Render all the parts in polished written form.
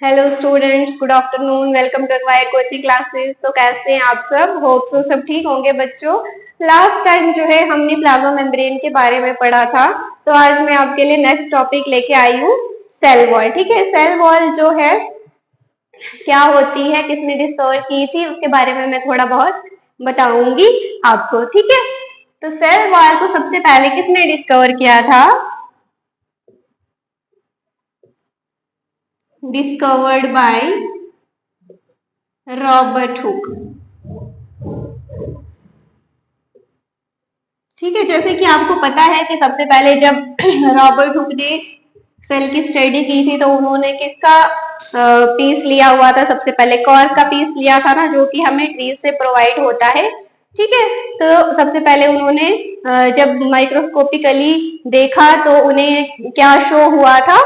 Hello students, good afternoon. Welcome to acquire coaching classes. तो कैसे हैं आप सब? होप सो सब ठीक होंगे बच्चों। लास्ट टाइम जो है हमने प्लाज्मा मेम्ब्रेन के बारे में पढ़ा था, तो आज मैं आपके लिए नेक्स्ट टॉपिक लेके आई हूँ, सेल वॉल। ठीक है, सेल वॉल जो है क्या होती है, किसने डिस्कवर की थी, उसके बारे में मैं थोड़ा बहुत बताऊंगी आपको। ठीक है, तो सेल वॉल को सबसे पहले किसने डिस्कवर किया था? Discovered by Robert Hooke. ठीक है, जैसे कि आपको पता है कि सबसे पहले जब रॉबर्ट हुक ने सेल की स्टडी की थी, तो उन्होंने किसका पीस लिया हुआ था? सबसे पहले कॉर्क का पीस लिया था ना, जो कि हमें ट्रीज से प्रोवाइड होता है। ठीक है, तो सबसे पहले उन्होंने जब माइक्रोस्कोपिकली देखा तो उन्हें क्या शो हुआ था?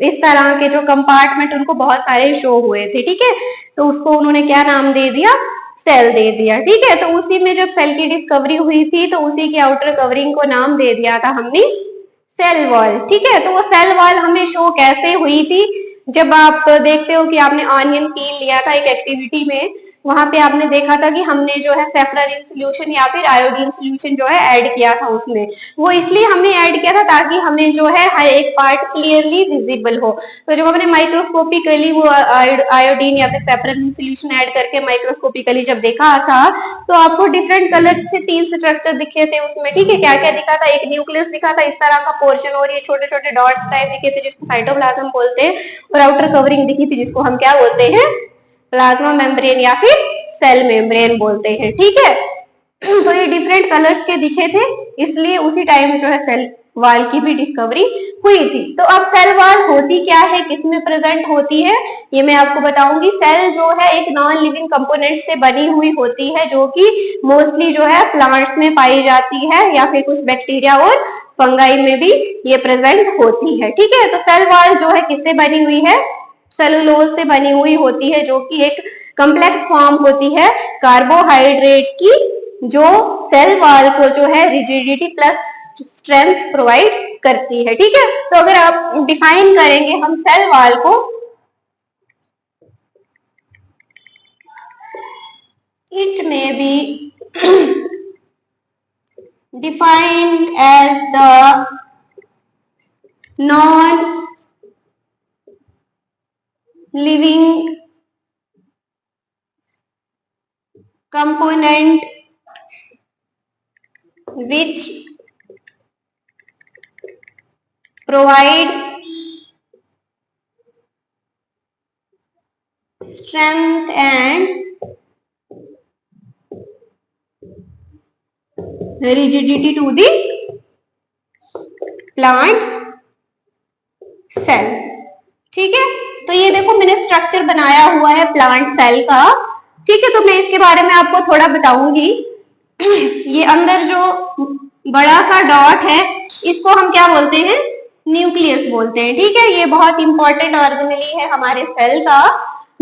इस तरह के जो कंपार्टमेंट उनको बहुत सारे शो हुए थे। ठीक है, तो उसको उन्होंने क्या नाम दे दिया? सेल दे दिया। ठीक है, तो उसी में जब सेल की डिस्कवरी हुई थी, तो उसी की आउटर कवरिंग को नाम दे दिया था हमने सेल वॉल। ठीक है, तो वो सेल वॉल हमें शो कैसे हुई थी? जब आप देखते हो कि आपने ऑनियन पील लिया था एक एक्टिविटी में, वहां पे आपने देखा था कि हमने जो है सेफ्रानिल सोल्यूशन या फिर आयोडीन सोल्यूशन जो है ऐड किया था उसमें। वो इसलिए हमने ऐड किया था ताकि हमें जो है हर एक पार्ट क्लियरली विजिबल हो। तो जब हमने माइक्रोस्कोपिकली वो आयोडीन या फिर सेफ्रानिल सोल्यूशन ऐड करके माइक्रोस्कोपिकली जब देखा था, तो आपको डिफरेंट कलर से 3 स्ट्रक्चर दिखे थे उसमें। ठीक है, क्या क्या दिखा था? एक न्यूक्लियस दिखा था इस तरह का पोर्शन, और ये छोटे छोटे डॉट्स टाइप दिखे थे जिसको साइटोप्लाज्म बोलते हैं, और आउटर कवरिंग दिखी थी जिसको हम क्या बोलते हैं? प्लाज्मा मेम्ब्रेन या फिर सेल मेम्ब्रेन बोलते हैं। ठीक है, तो ये डिफरेंट कलर्स के दिखे थे, इसलिए उसी टाइम जो है सेल वॉल की भी डिस्कवरी हुई थी। तो अब सेल वॉल होती क्या है, किसमें प्रेजेंट होती है, ये मैं आपको बताऊंगी। सेल जो है एक नॉन लिविंग कंपोनेंट से बनी हुई होती है, जो कि मोस्टली जो है प्लांट्स में पाई जाती है, या फिर कुछ बैक्टीरिया और फंगाई में भी ये प्रेजेंट होती है। ठीक है, तो सेल वॉल जो है किससे बनी हुई है? सेलुलोज से बनी हुई होती है, जो कि एक कम्प्लेक्स फॉर्म होती है कार्बोहाइड्रेट की, जो सेल वॉल को जो है रिजिडिटी प्लस स्ट्रेंथ प्रोवाइड करती है। ठीक है, तो अगर आप डिफाइन करेंगे हम सेल वॉल को, इट में B defined as the non-living component which provide strength and rigidity to the plant cell. ठीक है, तो ये देखो मैंने स्ट्रक्चर बनाया हुआ है प्लांट सेल का। ठीक है, तो मैं इसके बारे में आपको थोड़ा बताऊंगी। ये अंदर जो बड़ा सा डॉट है, इसको हम क्या बोलते हैं? न्यूक्लियस बोलते हैं। ठीक है, ये बहुत इंपॉर्टेंट ऑर्गेनेली है हमारे सेल का,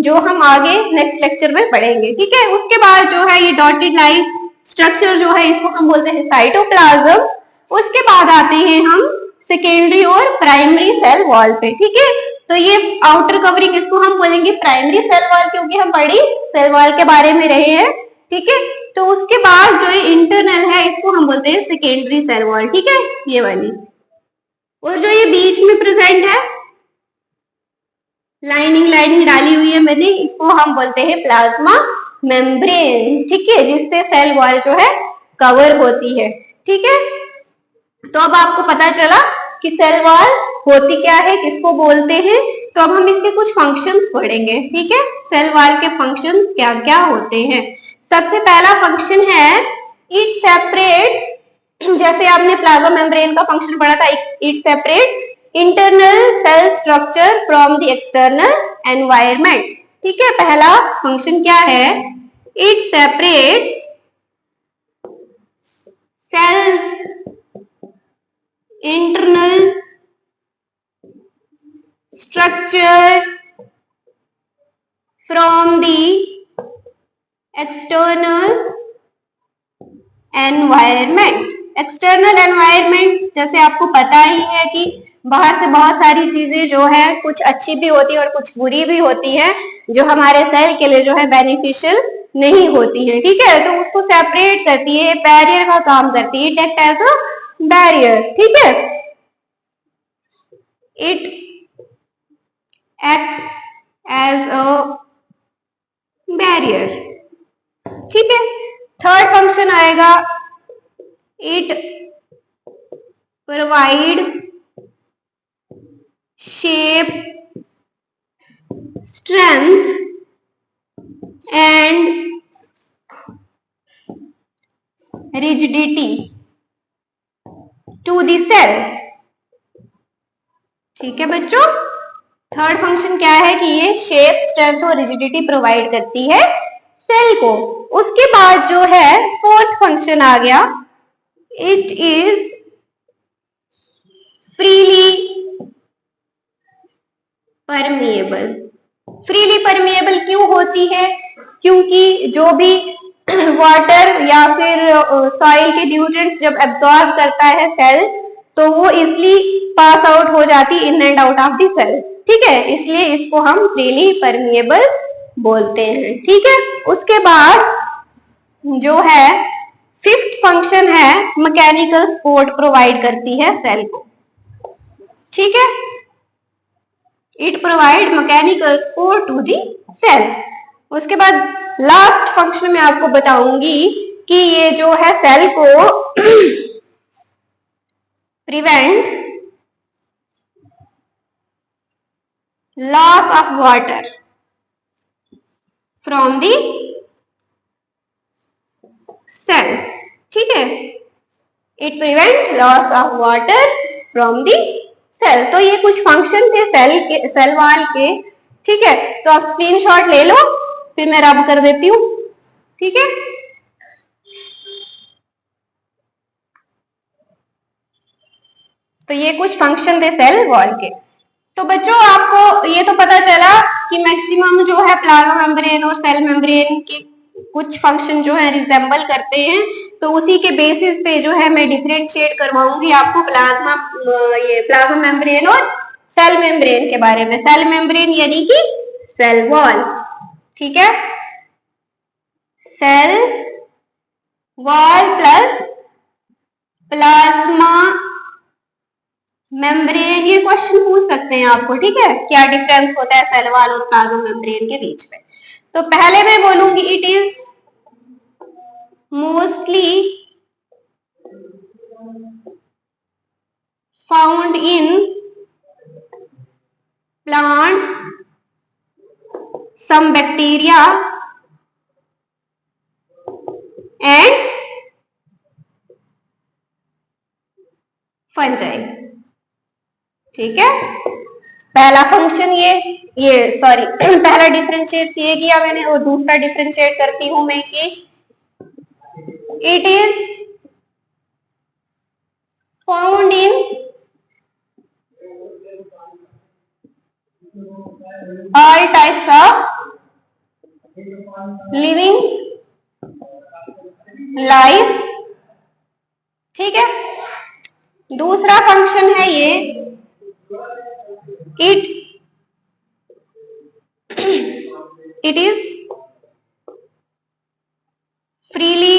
जो हम आगे नेक्स्ट लेक्चर में पढ़ेंगे। ठीक है, उसके बाद जो है ये डॉटेड लाइन स्ट्रक्चर जो है, इसको हम बोलते हैं साइटोप्लाज्म। उसके बाद आते हैं हम सेकेंडरी और प्राइमरी सेल वॉल पे। ठीक है, तो ये आउटर कवरिंग इसको हम बोलेंगे प्राइमरी सेल वॉल, क्योंकि हम बड़ी सेल वॉल के बारे में रहे हैं। ठीक है, तो उसके बाद जो इंटरनल है, इसको हम बोलते हैं सेकेंडरी सेल वॉल। ठीक है, ये वाली। और जो ये बीच में प्रेजेंट है, लाइनिंग लाइनिंग डाली हुई है मैंने, इसको हम बोलते हैं प्लाज्मा मेम्ब्रेन। ठीक है, जिससे सेल वॉल जो है कवर होती है। ठीक है, तो अब आपको पता चला कि सेल वॉल होती क्या है, किसको बोलते हैं। तो अब हम इसके कुछ फंक्शंस पढ़ेंगे। ठीक है, सेल वॉल के फंक्शंस क्या क्या होते हैं। सबसे पहला फंक्शन है इट सेपरेट, जैसे आपने प्लाज्मा मेम्ब्रेन का फंक्शन पढ़ा था, it separate internal cell structure from the external environment. ठीक है, पहला फंक्शन क्या है? It separate cells internal structure from the external environment। external environment जैसे आपको पता ही है कि बाहर से बहुत सारी चीजें जो है कुछ अच्छी भी होती है और कुछ बुरी भी होती है, जो हमारे सेल के लिए जो है बेनिफिशियल नहीं होती है। ठीक है, तो उसको सेपरेट करती है, बैरियर का काम करती है, it act as a barrier. ठीक है, it acts as a barrier. ठीक है, थर्ड फंक्शन आएगा, it provide shape, strength and rigidity to the cell. ठीक है बच्चों, थर्ड फंक्शन क्या है कि ये शेप, स्ट्रेंथ और रिजिडिटी प्रोवाइड करती है सेल को। उसके बाद जो है फोर्थ फंक्शन आ गया, it is freely permeable. Freely permeable क्यों होती है? क्योंकि जो भी वाटर या फिर सॉइल के न्यूट्रिएंट्स जब एब्जॉर्ब करता है सेल, तो वो इजली पास आउट हो जाती in and out of the cell. ठीक है, इसलिए इसको हम फ्रीली परमिएबल बोलते हैं। ठीक है, उसके बाद जो है फिफ्थ फंक्शन है, मैकेनिकल सपोर्ट प्रोवाइड करती है सेल को। ठीक है, it provide mechanical support to the cell. उसके बाद लास्ट फंक्शन में आपको बताऊंगी कि ये जो है सेल को prevent loss of water from the cell. ठीक है, it prevent loss of water from the cell. तो ये कुछ फंक्शन थे सेल वॉल के। ठीक है, तो आप स्क्रीनशॉट ले लो, फिर मैं रब कर देती हूँ। ठीक है, तो ये कुछ फंक्शन थे सेल वॉल के। तो बच्चों आपको ये तो पता चला कि मैक्सिमम जो है प्लाज्मा मेम्ब्रेन और सेल मेम्ब्रेन के कुछ फंक्शन जो है रिजेंबल करते हैं। तो उसी के बेसिस पे जो है मैं डिफरेंशिएट करवाऊंगी आपको प्लाज्मा मेम्ब्रेन और सेल मेम्ब्रेन के बारे में। सेल मेम्ब्रेन यानी कि सेल वॉल। ठीक है, cell wall plus plasma membrane, ये क्वेश्चन पूछ सकते हैं आपको। ठीक है, क्या डिफरेंस होता है सेल वॉल और प्लाज्मा मेम्ब्रेन के बीच में? तो पहले मैं बोलूंगी it is mostly found in plants, some bacteria and fungi। ठीक है, पहला फंक्शन ये सॉरी पहला डिफरेंशिएट ये किया मैंने, और दूसरा डिफरेंशिएट करती हूं मैं कि it is found in all types of living life। ठीक है, दूसरा फंक्शन है ये it is freely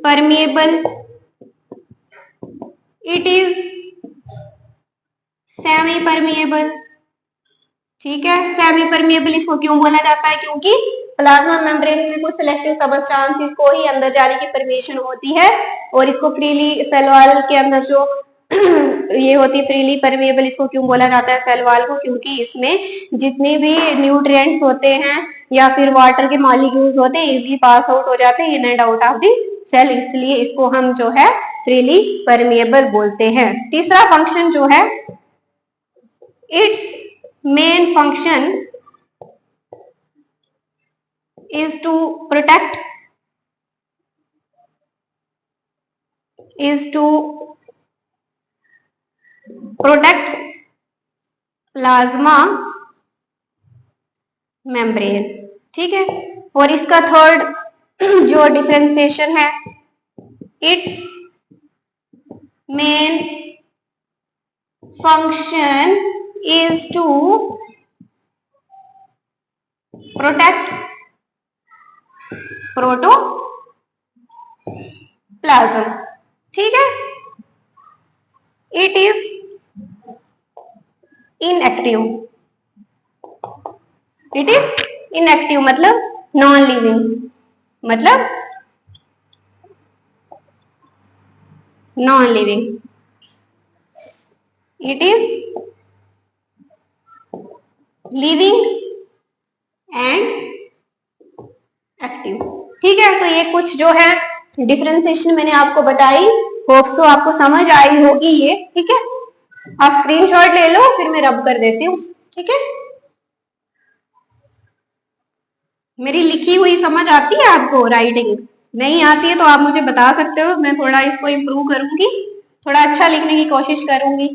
permeable, it is semi permeable. ठीक है, सेमी परमिएबल इसको क्यों बोला जाता है? क्योंकि प्लाज्मा मेम्ब्रेन में कुछ सिलेक्टिव सबस्टांसेस को ही अंदर जाने की परमिशन होती है, और इसको फ्रीली सेल वॉल के अंदर जो ये होती है फ्रीली परमिएबल, इसको क्यों बोला जाता है सेल वॉल को? क्योंकि इसमें जितने भी न्यूट्रिएंट्स होते हैं या फिर वाटर के मॉलिक्यूल्स होते हैं इजीली पास आउट हो जाते हैं in and out of the cell, इसलिए इसको हम जो है फ्रीली परमिएबल बोलते हैं। तीसरा फंक्शन जो है, its main function is to protect plasma membrane. ठीक है, और इसका थर्ड, जो डिफरेंशिएशन है, its main function is to protect protoplasm. ठीक है, it is inactive. It is inactive मतलब नॉन लिविंग, मतलब non living. It is living and active. ठीक है, तो ये कुछ जो है डिफरेंशिएशन मैंने आपको बताई, होप सो आपको समझ आई होगी ये। ठीक है, आप स्क्रीनशॉट ले लो, फिर मैं रब कर देती हूँ। ठीक है, मेरी लिखी हुई समझ आती है आपको? राइटिंग नहीं आती है तो आप मुझे बता सकते हो, मैं थोड़ा इसको इम्प्रूव करूंगी, थोड़ा अच्छा लिखने की कोशिश करूंगी।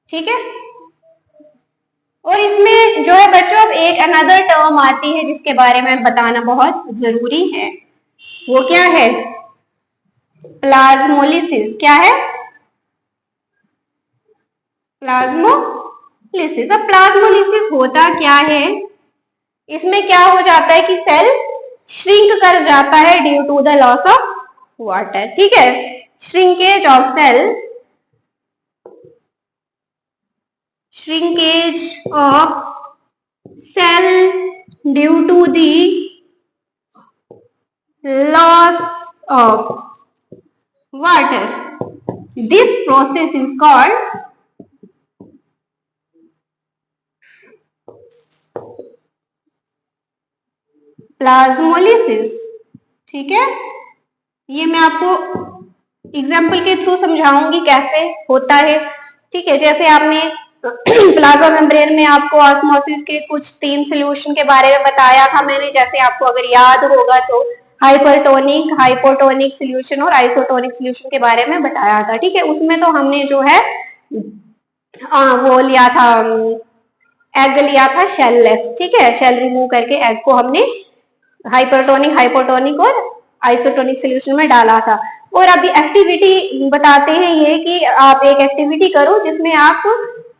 ठीक है, और इसमें जो है बच्चों अब एक अनदर टर्म आती है जिसके बारे में बताना बहुत जरूरी है। वो क्या है? प्लाज्मोलिसिस। क्या है? प्लाज्मोलिसिस। अब प्लाज्मोलिसिस होता क्या है? इसमें क्या हो जाता है कि सेल श्रिंक कर जाता है due to the loss of water. ठीक है, shrinkage of cell, shrinkage of cell due to the loss of water. This process is called plasmolysis. ठीक है, ये मैं आपको एग्जाम्पल के थ्रू समझाऊंगी कैसे होता है। ठीक है, जैसे आपने प्लाज्मा मेम्ब्रेन में आपको ऑस्मोसिस के कुछ 3 सोल्यूशन के बारे में बताया था मैंने, जैसे आपको अगर याद होगा तो हाइपरटोनिक, हाइपोटोनिक सोल्यूशन और आइसोटोनिक सोल्यूशन के बारे में बताया था। ठीक है, उसमें तो हमने जो है वो लिया था, एग लिया था शेललेस। ठीक है, शेल रिमूव करके एग को हमने हाइपरटोनिक, हाइपोटोनिक और आइसोटोनिक सोल्यूशन में डाला था। और अभी एक्टिविटी बताते हैं ये कि आप एक एक्टिविटी करो जिसमें आप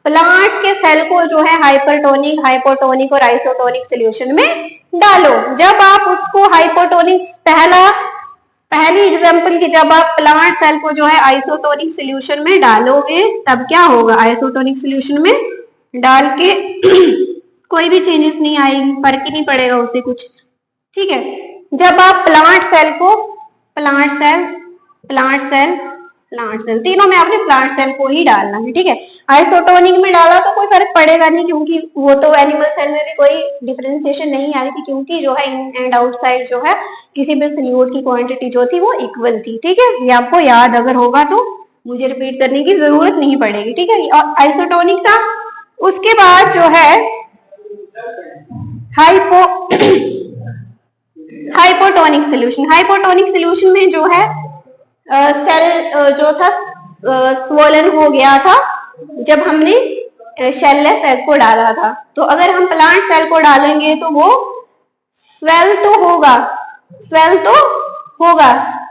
प्लांट के सेल को जो है हाइपरटोनिक, हाइपोटोनिक और आइसोटोनिक सोल्यूशन में डालो। जब आप उसको हाइपोटोनिक, पहली एग्जांपल की, जब आप प्लांट सेल को जो है आइसोटोनिक सोल्यूशन में डालोगे तब क्या होगा? आइसोटोनिक सोल्यूशन में डाल के कोई भी चेंजेस नहीं आएगी, फर्क ही नहीं पड़ेगा उससे कुछ। ठीक है, जब आप प्लांट सेल को, प्लांट सेल तीनों में आपने प्लांट सेल को ही डालना है। ठीक है, आइसोटोनिक में डाला तो कोई फर्क पड़ेगा नहीं, क्योंकि वो तो एनिमल सेल में भी कोई डिफरेंशिएशन नहीं आई थी, क्योंकि जो है इन एंड आउटसाइड जो है किसी भी सोल्यूट की क्वांटिटी जो थी वो इक्वल थी। ठीक है, ये आपको याद अगर होगा तो मुझे रिपीट करने की जरूरत नहीं पड़ेगी। ठीक है, और आइसोटोनिक था। उसके बाद जो है हाइपोटोनिक सोल्यूशन। हाइपोटोनिक सोल्यूशन में जो है सेल जो था स्वोलन हो गया था जब हमने शेललेस एग को डाला था। तो अगर हम प्लांट सेल को डालेंगे तो वो स्वेल तो होगा,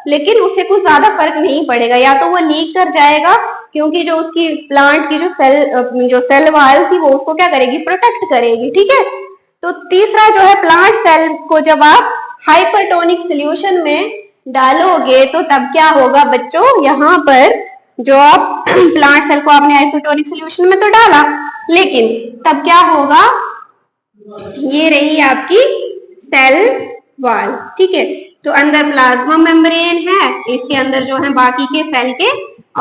लेकिन उससे कुछ ज्यादा फर्क नहीं पड़ेगा, या तो वो लीक कर जाएगा, क्योंकि जो उसकी प्लांट की जो सेल वाल थी वो उसको क्या करेगी? प्रोटेक्ट करेगी। ठीक है, तो तीसरा जो है प्लांट सेल को जब आप हाइपरटोनिक सोल्यूशन में डालोगे तो तब क्या होगा बच्चों? यहाँ पर जो आप प्लांट सेल को आपने आइसोटोनिक सोल्यूशन में तो डाला, लेकिन तब क्या होगा? ये रही आपकी सेल वाल। ठीक है, तो अंदर प्लाज्मा मेम्ब्रेन है, इसके अंदर जो है बाकी के सेल के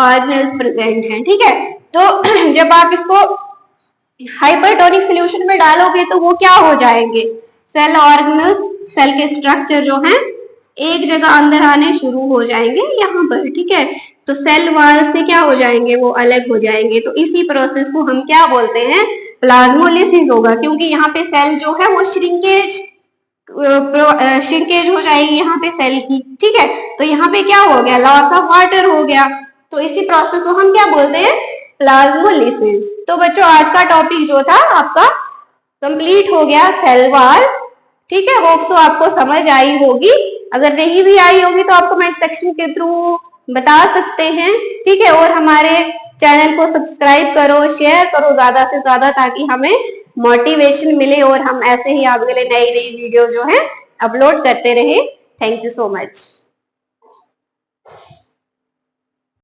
ऑर्गेनेल्स प्रेजेंट हैं। ठीक है, तो जब आप इसको हाइपरटोनिक सोल्यूशन में डालोगे तो वो क्या हो जाएंगे? सेल ऑर्गेनेल्स, सेल के स्ट्रक्चर जो हैं एक जगह अंदर आने शुरू हो जाएंगे यहाँ पर। ठीक है, तो सेल वाल से क्या हो जाएंगे? वो अलग हो जाएंगे। तो इसी प्रोसेस को हम क्या बोलते हैं? प्लाज्मोलिसिस होगा, क्योंकि यहाँ पे सेल जो है वो श्रिंकेज हो जाएगी यहाँ पे सेल की। ठीक है, तो यहाँ पे क्या हो गया? लॉस ऑफ वाटर हो गया। तो इसी प्रोसेस को हम क्या बोलते हैं? प्लाज्मोलिसिस। तो बच्चों आज का टॉपिक जो था आपका कंप्लीट हो गया, सेल वाल। ठीक है, होप सो आपको समझ आई होगी। अगर नहीं भी आई होगी तो आप कमेंट सेक्शन के थ्रू बता सकते हैं, ठीक है। और हमारे चैनल को सब्सक्राइब करो, शेयर करो ज्यादा से ज्यादा, ताकि हमें मोटिवेशन मिले और हम ऐसे ही आपके लिए नई नई वीडियो जो है अपलोड करते रहे। Thank you so much.